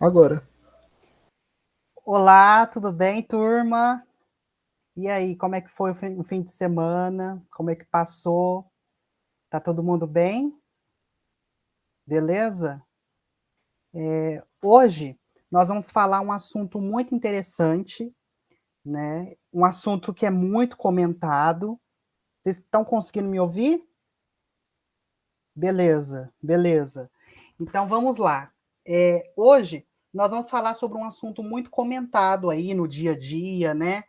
Agora. Olá, tudo bem, turma? E aí, como é que foi o fim de semana? Como é que passou? Tá todo mundo bem? Beleza? Hoje nós vamos falar um assunto muito interessante, né? Um assunto que é muito comentado. Vocês estão conseguindo me ouvir? Beleza, beleza. Então vamos lá. Hoje nós vamos falar sobre um assunto muito comentado aí no dia a dia, né?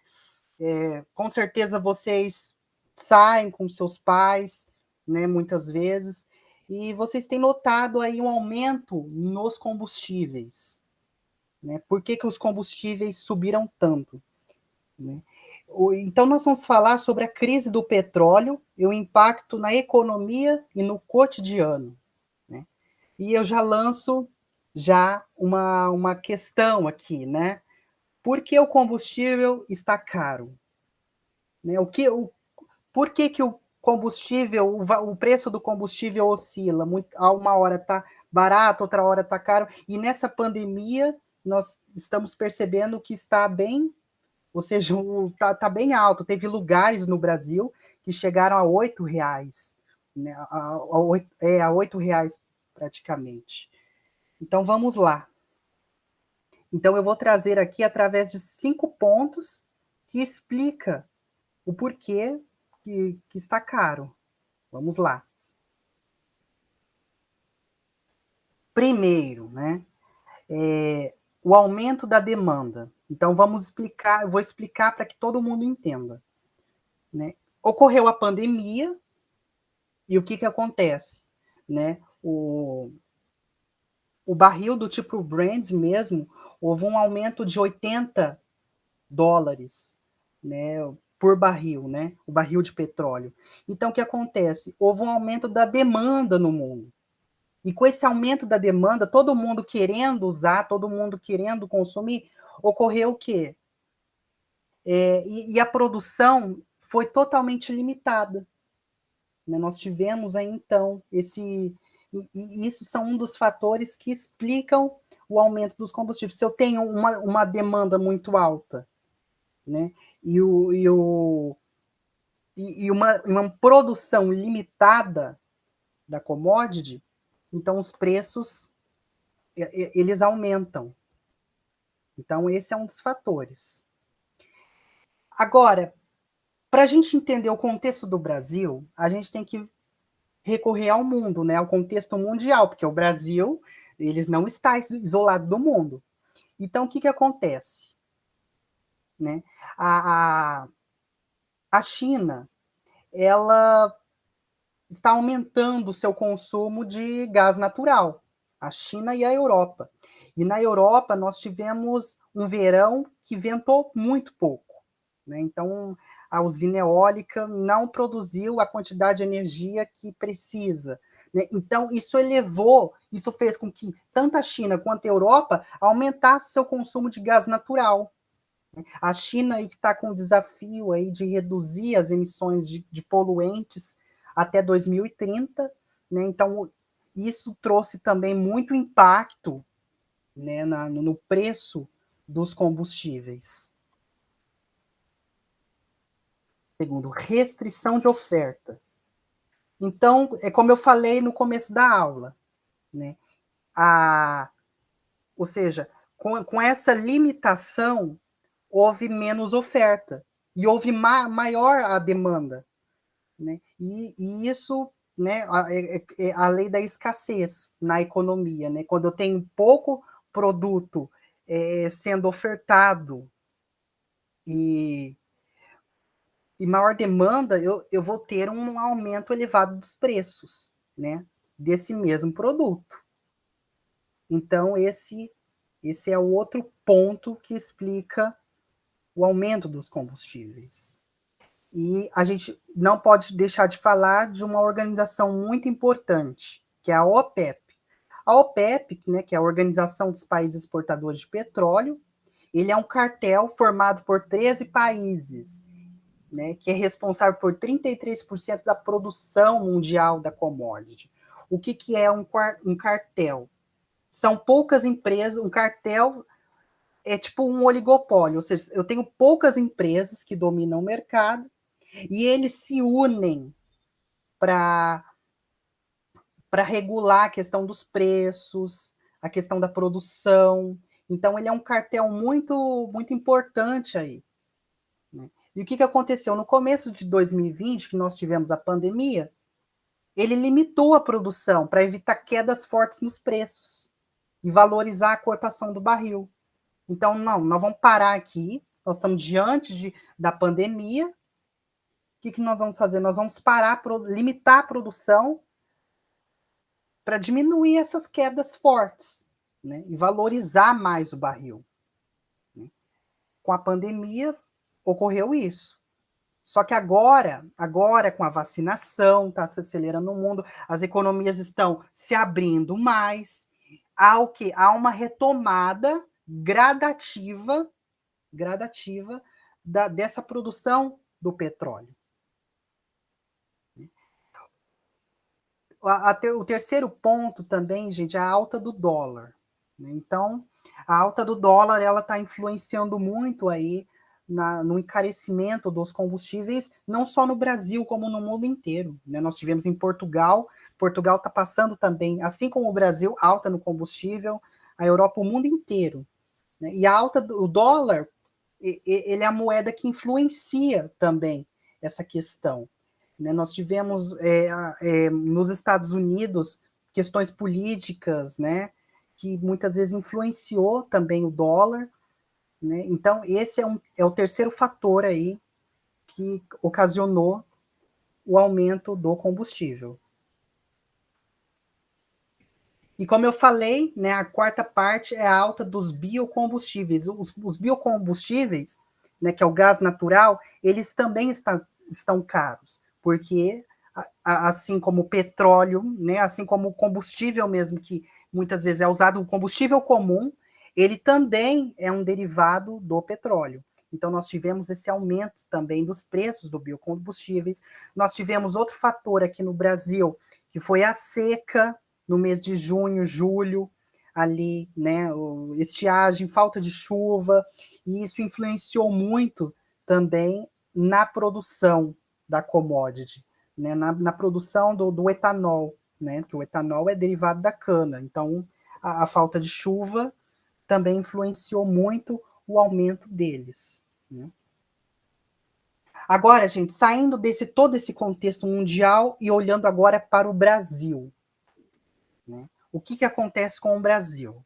Com certeza vocês saem com seus pais, né, muitas vezes, e vocês têm notado aí um aumento nos combustíveis, né? Por que que os combustíveis subiram tanto, né? Então nós vamos falar sobre a crise do petróleo e o impacto na economia e no cotidiano, né? E eu já lanço uma questão aqui, né? Por que o combustível está caro? Né? Por que que o combustível, o preço do combustível oscila? A uma hora está barato, outra hora está caro. E nessa pandemia, nós estamos percebendo que está bem, ou seja, está bem alto. Teve lugares no Brasil que chegaram a R$ 8, né? A R$ 8 praticamente. Então vamos lá. Então eu vou trazer aqui através de 5 pontos que explica o porquê que está caro. Vamos lá. Primeiro, né, o aumento da demanda. Então vamos explicar, eu vou explicar para que todo mundo entenda, né? Ocorreu a pandemia e o que que acontece, né? O barril do tipo Brent mesmo, houve um aumento de US$ 80, né, por barril, né? O barril de petróleo. Então o que acontece? Houve um aumento da demanda no mundo. E com esse aumento da demanda, todo mundo querendo usar, todo mundo querendo consumir, ocorreu o quê? E a produção foi totalmente limitada. Né? Nós tivemos aí, então, e isso são um dos fatores que explicam o aumento dos combustíveis. Se eu tenho uma demanda muito alta, né? E, o, e, o, e uma produção limitada da commodity, então os preços eles aumentam. Então, esse é um dos fatores. Agora, para a gente entender o contexto do Brasil, a gente tem que recorrer ao mundo, né? Ao contexto mundial, porque o Brasil, eles não está isolado do mundo. Então, o que que acontece? Né? A, a, a China, ela está aumentando o seu consumo de gás natural. A China e a Europa. E na Europa, nós tivemos um verão que ventou muito pouco. Né? Então, a usina eólica não produziu a quantidade de energia que precisa. Né? Então, isso fez com que tanto a China quanto a Europa aumentassem o seu consumo de gás natural. A China aí que está com o desafio aí de reduzir as emissões de poluentes até 2030, né? Então, isso trouxe também muito impacto, né, no preço dos combustíveis. Segundo, restrição de oferta. Então, é como eu falei no começo da aula, né? Ou seja, com essa limitação, houve menos oferta e houve maior a demanda. Né? E isso, né, a lei da escassez na economia. Né? Quando eu tenho pouco produto sendo ofertado e maior demanda, eu vou ter um aumento elevado dos preços, né, desse mesmo produto. Então, esse é o outro ponto que explica o aumento dos combustíveis. E a gente não pode deixar de falar de uma organização muito importante, que é a OPEP. A OPEP, né, que é a Organização dos Países Exportadores de Petróleo, ele é um cartel formado por 13 países, né, que é responsável por 33% da produção mundial da commodity. O que é um cartel? São poucas empresas, um cartel é tipo um oligopólio, ou seja, eu tenho poucas empresas que dominam o mercado e eles se unem para regular a questão dos preços, a questão da produção. Então, ele é um cartel muito importante aí. Né? E o que aconteceu? No começo de 2020, que nós tivemos a pandemia, ele limitou a produção para evitar quedas fortes nos preços e valorizar a cotação do barril. Então, não, nós vamos parar aqui, nós estamos diante da pandemia, o que nós vamos fazer? Nós vamos parar, limitar a produção para diminuir essas quedas fortes, né? E valorizar mais o barril. Né? Com a pandemia, ocorreu isso. Só que agora com a vacinação, está se acelerando o mundo, as economias estão se abrindo mais, há o quê? Há uma retomada gradativa dessa produção do petróleo. O terceiro ponto também, gente, é a alta do dólar. Né? Então, a alta do dólar ela está influenciando muito aí no encarecimento dos combustíveis, não só no Brasil, como no mundo inteiro. Né? Nós tivemos em Portugal está passando também, assim como o Brasil, alta no combustível, a Europa, o mundo inteiro. Né? E a alta do dólar, ele é a moeda que influencia também essa questão. Né? Nós tivemos nos Estados Unidos questões políticas, né, que muitas vezes influenciou também o dólar. Né? Então, esse é o terceiro fator aí que ocasionou o aumento do combustível. E como eu falei, né, a quarta parte é a alta dos biocombustíveis. Os biocombustíveis, né, que é o gás natural, eles também estão caros, porque assim como o petróleo, né, assim como o combustível mesmo, que muitas vezes é usado, o combustível comum, ele também é um derivado do petróleo. Então, nós tivemos esse aumento também dos preços dos biocombustíveis. Nós tivemos outro fator aqui no Brasil, que foi a seca, no mês de junho, julho, ali, né, estiagem, falta de chuva, e isso influenciou muito também na produção da commodity, né, na produção do etanol, né, que o etanol é derivado da cana, então a falta de chuva também influenciou muito o aumento deles. Né. Agora, gente, saindo todo esse contexto mundial e olhando agora para o Brasil, né? O que acontece com o Brasil?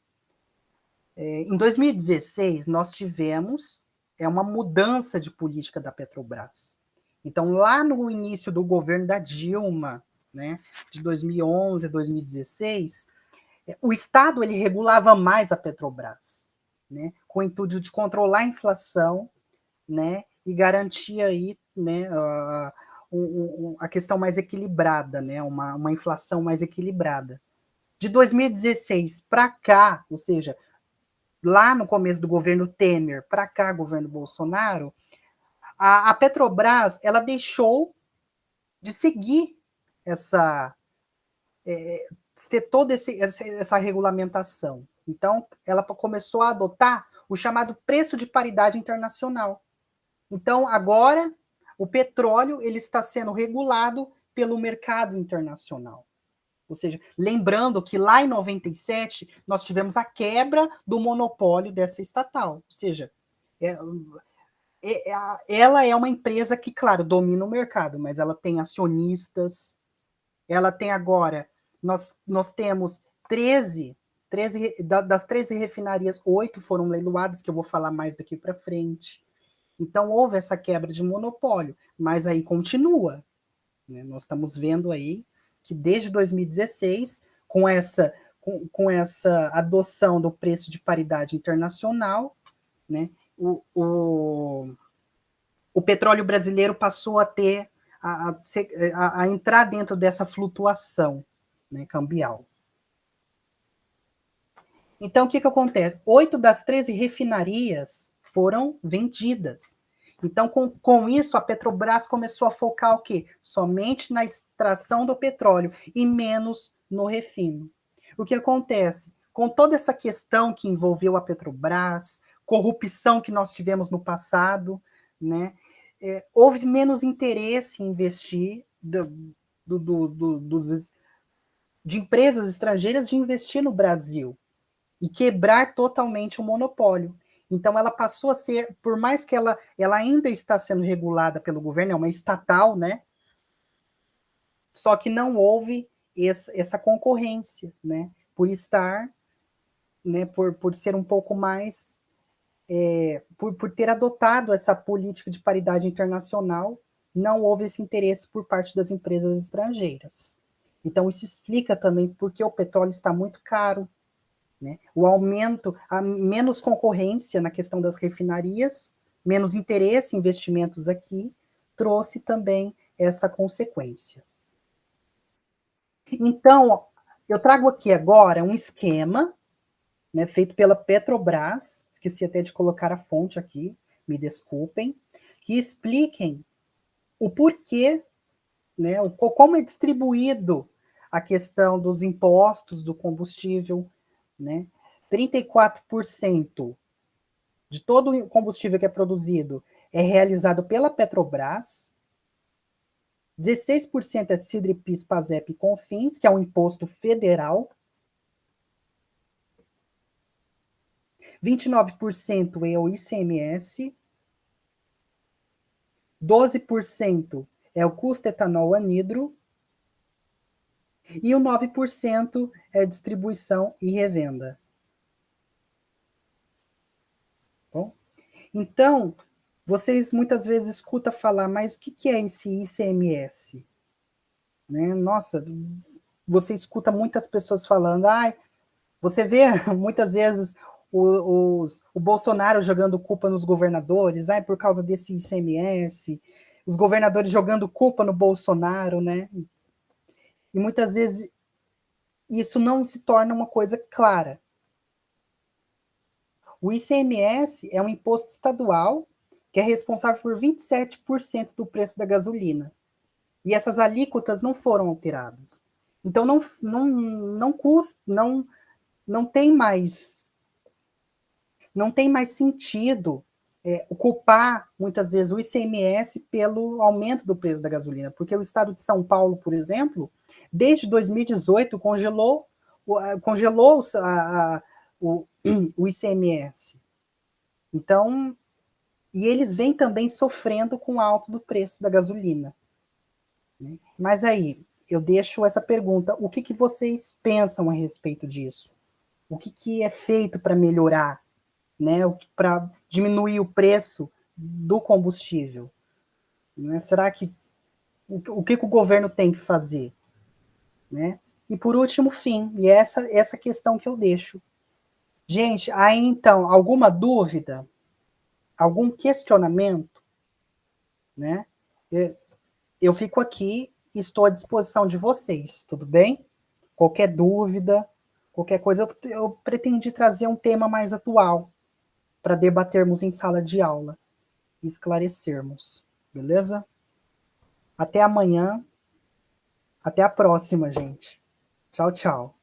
Em 2016, nós tivemos uma mudança de política da Petrobras. Então, lá no início do governo da Dilma, né, de 2011 a 2016, o Estado ele regulava mais a Petrobras, né, com o intuito de controlar a inflação, né, e garantir aí, né, a questão mais equilibrada, né, uma inflação mais equilibrada. De 2016 para cá, ou seja, lá no começo do governo Temer para cá, governo Bolsonaro, a Petrobras ela deixou de seguir ser toda essa regulamentação. Então, ela começou a adotar o chamado preço de paridade internacional. Então, agora, o petróleo ele está sendo regulado pelo mercado internacional. Ou seja, lembrando que lá em 97 nós tivemos a quebra do monopólio dessa estatal. Ou seja, ela é uma empresa que, claro, domina o mercado, mas ela tem acionistas, ela tem agora, nós temos 13 das 13 refinarias, 8 foram leiloadas, que eu vou falar mais daqui para frente. Então, houve essa quebra de monopólio, mas aí continua. Né? Nós estamos vendo aí que desde 2016, com essa adoção do preço de paridade internacional, né, o petróleo brasileiro passou a ter a entrar dentro dessa flutuação, né, cambial. Então, o que acontece? 8 das 13 refinarias foram vendidas. Então, com isso, a Petrobras começou a focar o quê? Somente na extração do petróleo e menos no refino. O que acontece? com toda essa questão que envolveu a Petrobras, corrupção que nós tivemos no passado, né? Houve menos interesse em investir de empresas estrangeiras de investir no Brasil e quebrar totalmente o monopólio. Então, ela passou a ser, por mais que ela ainda está sendo regulada pelo governo, é uma estatal, né? Só que não houve essa concorrência, né? Por estar, né? Por ser um pouco mais, por ter adotado essa política de paridade internacional, não houve esse interesse por parte das empresas estrangeiras. Então, isso explica também porque o petróleo está muito caro, né? O aumento, a menos concorrência na questão das refinarias, menos interesse em investimentos aqui, trouxe também essa consequência. Então, eu trago aqui agora um esquema, né, feito pela Petrobras, esqueci até de colocar a fonte aqui, me desculpem, que expliquem o porquê, né, como é distribuído a questão dos impostos do combustível, né? 34% de todo o combustível que é produzido é realizado pela Petrobras, 16% é CIDRE-PIS, PASEP e CONFINS, que é um imposto federal, 29% é o ICMS, 12% é o custo etanol anidro, e o 9% é distribuição e revenda. Bom, então, vocês muitas vezes escutam falar, mas o que é esse ICMS? Né? Nossa, você escuta muitas pessoas falando, você vê muitas vezes o Bolsonaro jogando culpa nos governadores, por causa desse ICMS, os governadores jogando culpa no Bolsonaro, né? E muitas vezes isso não se torna uma coisa clara. O ICMS é um imposto estadual que é responsável por 27% do preço da gasolina. E essas alíquotas não foram alteradas. Então não custa, não tem mais sentido culpar muitas vezes o ICMS pelo aumento do preço da gasolina, porque o estado de São Paulo, por exemplo, desde 2018 congelou o ICMS. Então, e eles vêm também sofrendo com o alto do preço da gasolina. Mas aí, eu deixo essa pergunta, o que vocês pensam a respeito disso? O que é feito para melhorar, né? Para diminuir o preço do combustível? Né? Será que o que o governo tem que fazer? Né? E por último, fim, e essa questão que eu deixo. Gente, aí então, alguma dúvida? Algum questionamento? Né? Eu fico aqui e estou à disposição de vocês, tudo bem? Qualquer dúvida, qualquer coisa, eu pretendi trazer um tema mais atual para debatermos em sala de aula e esclarecermos, beleza? Até amanhã, até a próxima, gente. Tchau, tchau.